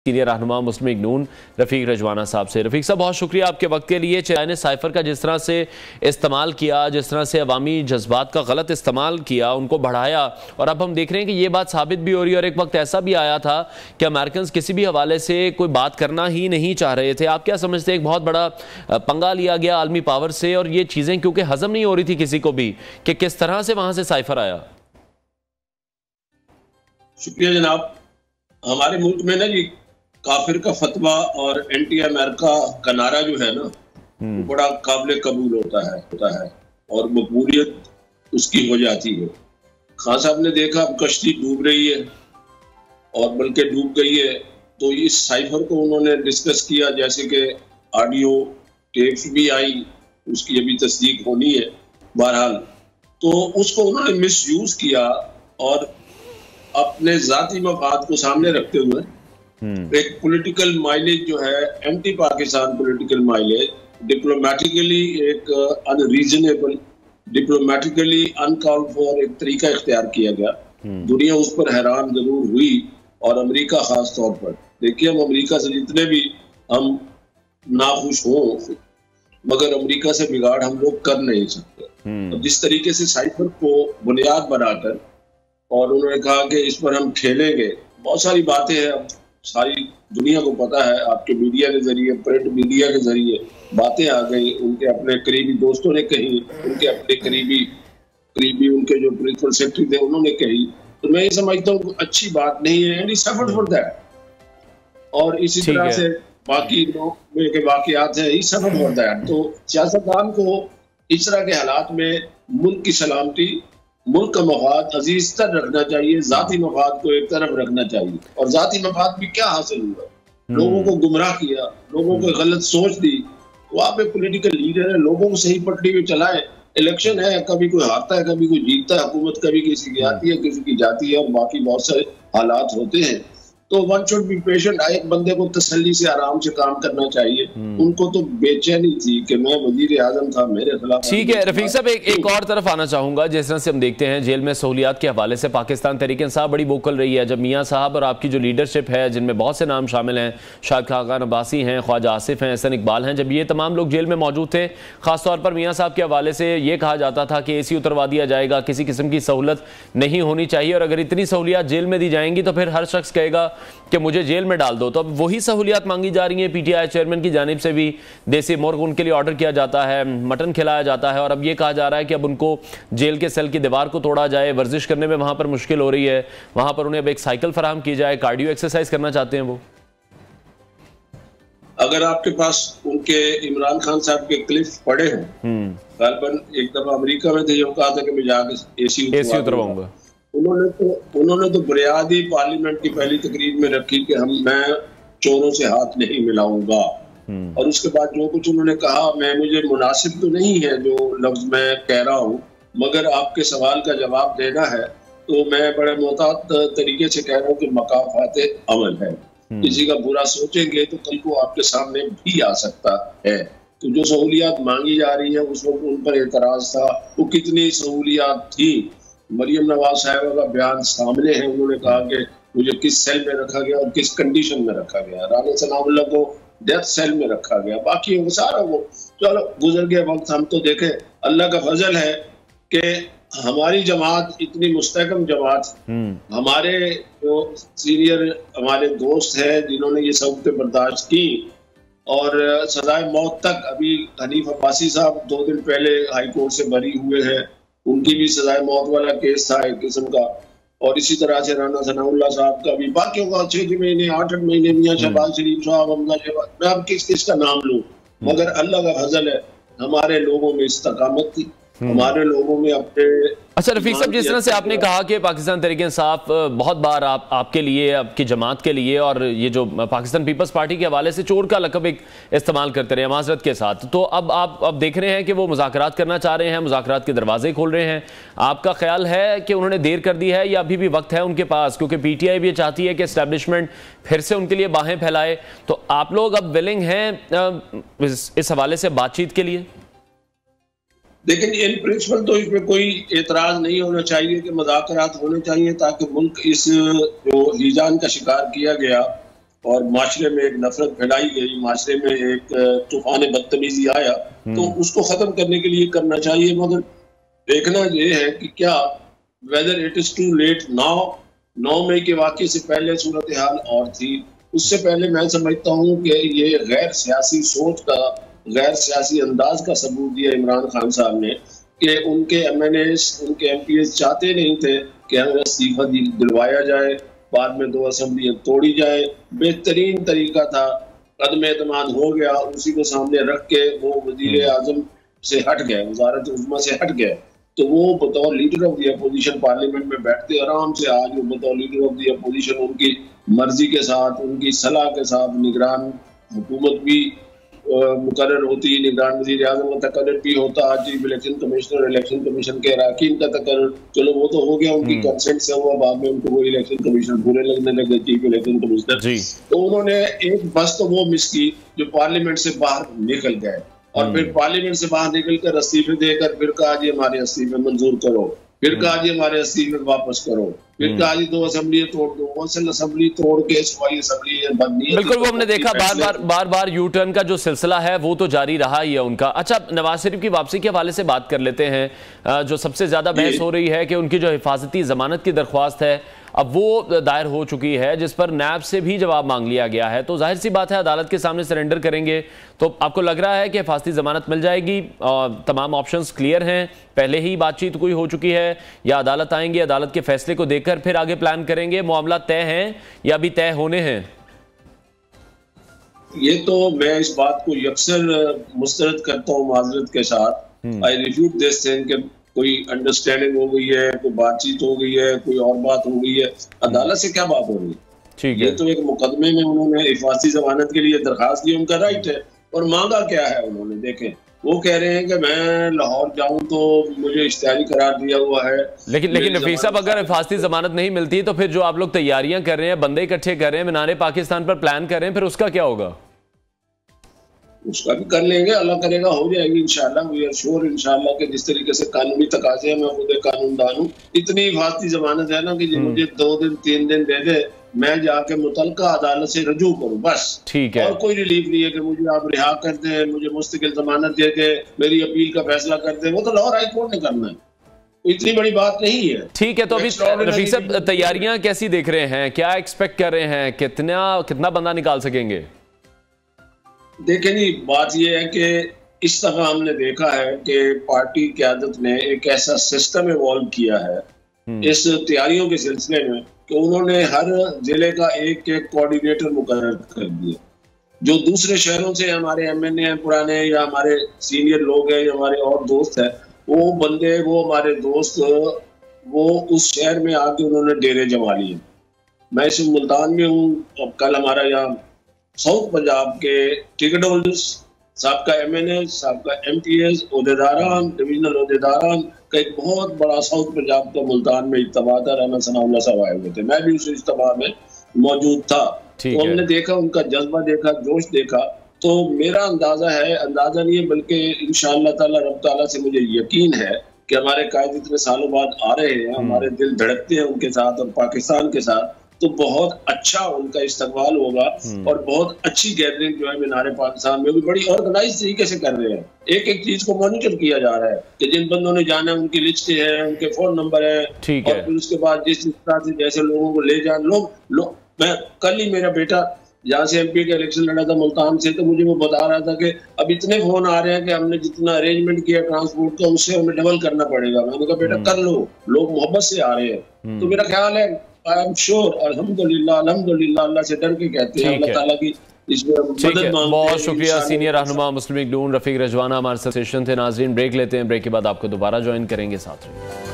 Senior रहनुमा मुस्लिम league नून रफीक रजवाना साहब से। रफीक साहब, बहुत शुक्रिया आपके वक्त के लिए। चाहे ने साइफर का जिस तरह से इस्तेमाल किया, जिस तरह से अवामी जज्बात का गलत इस्तेमाल किया, उनको बढ़ाया, और अब हम देख रहे हैं कि ये बात साबित भी हो रही है। और एक वक्त ऐसा भी आया था कि अमेरिकन किसी भी हवाले से कोई बात करना ही नहीं चाह रहे थे। आप क्या समझते हैं, एक बहुत बड़ा पंगा लिया गया आलमी पावर से, और ये चीज़ें क्योंकि हजम नहीं हो रही थी किसी को भी कि किस तरह से वहां से साइफर आया? शुक्रिया जनाब। हमारे मुल्क में ना जी काफिर का फतवा और एंटी अमेरिका का नारा जो है ना, वो बड़ा काबिल कबूल होता है और मकबूलियत उसकी हो जाती है। खान साहब ने देखा अब कश्ती डूब रही है और बल्कि डूब गई है, तो इस साइफर को उन्होंने डिस्कस किया, जैसे कि ऑडियो टेप्स भी आई, उसकी अभी तस्दीक होनी है। बहरहाल तो उसको उन्होंने मिसयूज किया और अपने जाती मफाद को सामने रखते हुए एक पॉलिटिकल माइलेज जो है, anti Pakistan political mileage, diplomatically एक अनरीजनेबल, डिप्लोमेटिकली अनकॉल्ड फॉर एक तरीका इख्तियार किया गया। दुनिया उस पर हैरान जरूर हुई, और अमेरिका खास तौर पर। देखिए, हम अमेरिका से जितने भी हम नाखुश हों, मगर अमेरिका से बिगाड़ हम लोग कर नहीं सकते। जिस तरीके से साइफर को बुनियाद बनाकर और उन्होंने कहा कि इस पर हम खेलेंगे, बहुत सारी बातें हैं, सारी दुनिया को पता है, आपके मीडिया के जरिए, प्रिंट मीडिया के जरिए बातें आ गई, उनके अपने करीबी दोस्तों ने कही, उनके अपने करीबी उनके जो प्रिंसिपल सेक्रेटरी थे उन्होंने कही। तो मैं ये समझता हूँ अच्छी बात नहीं है, एंड सफर फॉर दैट। और इसी तरह से बाकी लोग के वाकयात है, इस सफर फॉर दैट। तो सियासतदान को इस तरह के हालात में मुल्क की सलामती, मुल्क का मफाद अजीज तर रखना चाहिए, जाती मफाद को एक तरफ रखना चाहिए। और जाती मफाद भी क्या हासिल हुआ? लोगों को गुमराह किया, लोगों को गलत सोच दी। वो आप एक पॉलिटिकल लीडर है, लोगों को सही पटड़ी में चलाए। इलेक्शन है, कभी कोई हारता है, कभी कोई जीतता है, हुकूमत कभी किसी की आती है, किसी की जाती है, और बाकी बहुत सारे हालात होते हैं। तो वन शुड बी पेशेंट। एक बंदे को तसल्ली से आराम से काम करना चाहिए। उनको तो बेचैनी थी कि मैं वजीर आजम था, मेरे खिलाफ। ठीक है रफीक साहब, एक और तरफ आना चाहूंगा। जिस तरह से हम देखते हैं जेल में सहूलियात के हवाले से पाकिस्तान तहरीक इंसाफ बड़ी वोकल रही है। जब मियाँ साहब और आपकी जो लीडरशिप है, जिनमें बहुत से नाम शामिल हैं, शाहिद खान अब्बासी हैं, ख्वाजा आसिफ हैं, एहसन इकबाल हैं, जब ये तमाम लोग जेल में मौजूद थे, खासतौर पर मियाँ साहब के हवाले से ये कहा जाता था कि AC उतरवा दिया जाएगा, किसी किस्म की सहूलत नहीं होनी चाहिए, और अगर इतनी सहूलियात जेल में दी जाएंगी तो फिर हर शख्स कहेगा कि मुझे जेल में डाल दो। तो अब वही सहूलियात मांगी जा रही है। PTI चेयरमैन की जानिब से भी देसी मुर्ग उनके लिए ऑर्डर किया जाता है, मटन खिलाया जाता है, और अब ये कहा जा रहा है कि अब उनको जेल के सेल की दीवार को तोड़ा जाए, वर्जिश करने में वहां पर मुश्किल हो रही है, वहां पर उन्हें अब एक साइकिल फराहम की जाए, कार्डियो एक्सरसाइज करना चाहते हैं वो। अगर आपके पास उनके इमरान खान साहब के क्लिप पड़े हैं, गालबन एक दफा अमेरिका में थे, जो कहा था कि मैं जाकर AC उतरवाऊंगा। उन्होंने तो बुनियादी पार्लियामेंट की पहली तकरीर में रखी कि मैं चोरों से हाथ नहीं मिलाऊंगा, और उसके बाद जो कुछ उन्होंने कहा, मुझे मुनासिब तो नहीं है जो लफ्ज मैं कह रहा हूँ, मगर आपके सवाल का जवाब देना है तो मैं बड़े मोहतात तरीके से कह रहा हूँ कि मकाफात अमल है। किसी का बुरा सोचेंगे तो कल को आपके सामने भी आ सकता है। तो जो सहूलियात मांगी जा रही है, उस वक्त उन पर एतराज था। वो कितनी सहूलियात थी? मरियम नवाज साहिबा का बयान सामने है, उन्होंने कहा कि मुझे किस सेल में रखा गया और किस कंडीशन में रखा गया। राना सनाउल्लाह को डेथ सेल में रखा गया, बाकी वो सारा वो चलो गुजर गया वक्त। हम तो देखे, अल्लाह का फजल है कि हमारी जमात इतनी मुस्तहकम जमात, हमारे जो सीनियर हमारे दोस्त हैं जिन्होंने ये सब बर्दाश्त की और सजाए मौत तक। अभी हनीफ अब्बासी साहब 2 दिन पहले हाई कोर्ट से बरी हुए हैं, उनकी भी सजाए मौत वाला केस था एक किस्म का। और इसी तरह से राना सनाउल्लाह साहब का भी, बाकियों का 6 महीने 8 महीने, मियां शहबाज शरीफ साहब, हमजा शहबाज, मैं अब किस का नाम लूं, मगर अल्लाह का फजल है हमारे लोगों में इस्तकामत थी, हमारे लोगों में अपने। अच्छा रफीक साहब, जिस तरह से आपने कहा कि पाकिस्तान तहरीक इंसाफ बहुत बार आपके लिए, आपकी जमात के लिए, और ये जो पाकिस्तान पीपल्स पार्टी के हवाले से चोर का लक़ब एक इस्तेमाल करते रहे माजरत के साथ, तो अब आप देख रहे हैं कि वो मुज़ाकरात करना चाह रहे हैं, मुज़ाकरात के दरवाजे खोल रहे हैं। आपका ख्याल है कि उन्होंने देर कर दी है या अभी भी वक्त है उनके पास? क्योंकि PTI भी चाहती है कि एस्टैब्लिशमेंट फिर से उनके लिए बाहें फैलाए। तो आप लोग अब विलिंग हैं इस हवाले से बातचीत के लिए? लेकिन इन प्रिंसिपल तो इसमें कोई एतराज नहीं होना चाहिए कि मुज़ाकरात होने चाहिए, ताकि मुल्क इस जो हीजान का शिकार किया गया और माशरे में एक नफरत फैलाई गई, माशरे में एक तूफान बदतमीजी आया, तो उसको खत्म करने के लिए करना चाहिए। मगर देखना ये है कि क्या whether it is too late now. 9 मई के वाक़े से पहले सूरत हाल और थी। उससे पहले मैं समझता हूँ कि ये गैर सियासी सोच का, गैर सियासी अंदाज का सबूत दिया इमरान खान साहब ने कि उनके MNAs, उनके MPs चाहते नहीं थे कि हमें इस्तीफा दिलवाया जाए, बाद में 2 असेंबलियां तोड़ी जाए। बेहतरीन तरीका था, कदम एतमाद हो गया, उसी को सामने रख के वो वजीर आजम से हट गए, वजारत उज़्मा से हट गए। तो वो बतौर leader of the opposition parliament में बैठते आराम से। आज वो बतौर लीडर ऑफ द अपोजिशन उनकी मर्जी के साथ, उनकी सलाह के साथ निगरान हुकूमत भी मुकर्रर होती, निगरान वज़ीर आज़म का तकर्रर भी होता, chief election commissioner, election commission के अरकान का तकर्रर, चलो वो तो हो गया, उनकी कंसेंट से हुआ, बाद में उनको वो इलेक्शन कमीशनर बुरे लगने लगे, चीफ इलेक्शन कमिश्नर। तो उन्होंने एक बस तो वो मिस की जो पार्लियामेंट से बाहर निकल गए, और फिर पार्लियामेंट से बाहर निकल कर इस्तीफे देकर फिर कहा जी हमारे इस्तीफे मंजूर करो, फिर कहा जी हमारे इस्तीफे वापस करो, फिर कहा जी 2 असेंबली तोड़ दो, असेंबली तोड़ के सूबाई असेंबली बंद नहीं। बिल्कुल, वो हमने देखा बार बार यू टर्न का जो सिलसिला है वो तो जारी रहा ही है उनका। अच्छा, नवाज शरीफ की वापसी के हवाले से बात कर लेते हैं। जो सबसे ज्यादा बहस हो रही है कि उनकी जो हिफाजती जमानत की दरख्वास्त है अब वो दायर हो चुकी है, जिस पर नैब से भी जवाब मांग लिया गया है। तो जाहिर सी बात है अदालत के सामने सरेंडर करेंगे। तो आपको लग रहा है कि हिफाजती जमानत मिल जाएगी? तमाम ऑप्शंस क्लियर हैं, पहले ही बातचीत कोई हो चुकी है, या अदालत आएंगे, अदालत के फैसले को देखकर फिर आगे प्लान करेंगे? मामला तय है या अभी तय होने हैं? ये तो मैं इस बात को यकसर मुस्तरद करता हूँ माजरत के साथ। आई रिफ्यूट दिस थिंग कि कोई अंडरस्टैंडिंग हो गई है, कोई बातचीत हो गई है, कोई और बात हो गई है। अदालत से क्या बात हो रही है? ठीक है, ये तो एक मुकदमे में उन्होंने हिफाजती जमानत के लिए दरखास्त दी, उनका राइट है। और मांगा क्या है उन्होंने? देखें, वो कह रहे हैं कि मैं लाहौर जाऊं तो मुझे इश्तिहारी करार दिया हुआ है। लेकिन रफीक साहब, अगर हिफाजती जमानत नहीं मिलती तो फिर जो आप लोग तैयारियां कर रहे हैं, बंदे इकट्ठे कर रहे हैं, मीनारे पाकिस्तान पर प्लान कर रहे हैं, फिर उसका क्या होगा? उसका भी कर लेंगे, अल्लाह करेगा हो जाएगी इंशाल्लाह। वी आर श्योर इंशाल्लाह कि जिस तरीके से कानूनी तकाजे हैं, मैं खुद कानूनदान हूँ, इतनी हिफाजती जमानत है ना कि मुझे 2 दिन 3 दिन दे दे, मैं जाके मुतलका अदालत से रजू करूँ, बस। ठीक है, और कोई रिलीफ नहीं है कि मुझे आप रिहा कर दे, मुझे मुस्तकिल जमानत दे के मेरी अपील का फैसला कर दे। वो तो लाहौर हाई कोर्ट ने करना है, इतनी बड़ी बात नहीं है। ठीक है, तो अभी रफीक साहब तैयारियां कैसी देख रहे हैं? क्या एक्सपेक्ट कर रहे हैं? कितना बंदा निकाल सकेंगे? देखें जी, बात यह है कि इस दफा हमने देखा है कि पार्टी क़यादत ने एक ऐसा सिस्टम इवॉल्व किया है इस तैयारियों के सिलसिले में कि उन्होंने हर जिले का एक कोऑर्डिनेटर मुकर्रर कर दिया। जो दूसरे शहरों से हमारे MNA हैं पुराने, या हमारे सीनियर लोग हैं, या हमारे और दोस्त हैं, वो बंदे, वो हमारे दोस्त, वो उस शहर में आके उन्होंने डेरे जमा लिए। मैं इस मुल्तान में हूँ, अब कल हमारा यहाँ साउथ पंजाब के टिकट होल्डर्स, सबका MNA, सबका MPs, ओहदेदारान, डिविजनल ओहदेदारान का एक बहुत बड़ा साउथ पंजाब का मुल्तान में इज्तिमा था। राना सनाउल्लाह साहब आए हुए थे, मैं भी उस इज्तिमा में मौजूद था। तो हमने देखा, उनका जज्बा देखा, जोश देखा। तो मेरा अंदाजा नहीं है, बल्कि इंशाअल्लाह ताला रब ताला से मुझे यकीन है कि हमारे कायद इतने सालों बाद आ रहे हैं, हमारे दिल धड़कते हैं उनके साथ और पाकिस्तान के साथ, तो बहुत अच्छा उनका इस्तकबाल होगा। और बहुत अच्छी गैदरिंग जो है मीनारे पाकिस्तान में भी बड़ी ऑर्गेनाइज तरीके से कर रहे हैं। एक एक चीज को मॉनिटर किया जा रहा है कि जिन बंदों ने जाना है उनकी लिस्ट है, उनके फोन नंबर है, और फिर उसके बाद जिस तरह से जैसे लोगों को ले जाए लोग मैं कल ही मेरा बेटा जहाँ से MP का इलेक्शन लड़ा था मुल्तान से, तो मुझे वो बता रहा था कि अब इतने फोन आ रहे हैं कि हमने जितना अरेंजमेंट किया ट्रांसपोर्ट का उससे हमें डबल करना पड़ेगा। मैंने कहा बेटा कर लो, लोग मोहब्बत से आ रहे हैं। तो मेरा ख्याल है, आई एम श्योर, अल्हम्दुलिल्लाह अल्लाह से डर के कहते हैं, अल्लाह ताला की इसमें मदद मांगते हैं। बहुत शुक्रिया सीनियर रहनुमा मुस्लिम लीग नून रफीक रजवाना हमारे साथ सेशन थे। नाजरीन, ब्रेक लेते हैं, ब्रेक के बाद आपको दोबारा ज्वाइन करेंगे साथ में।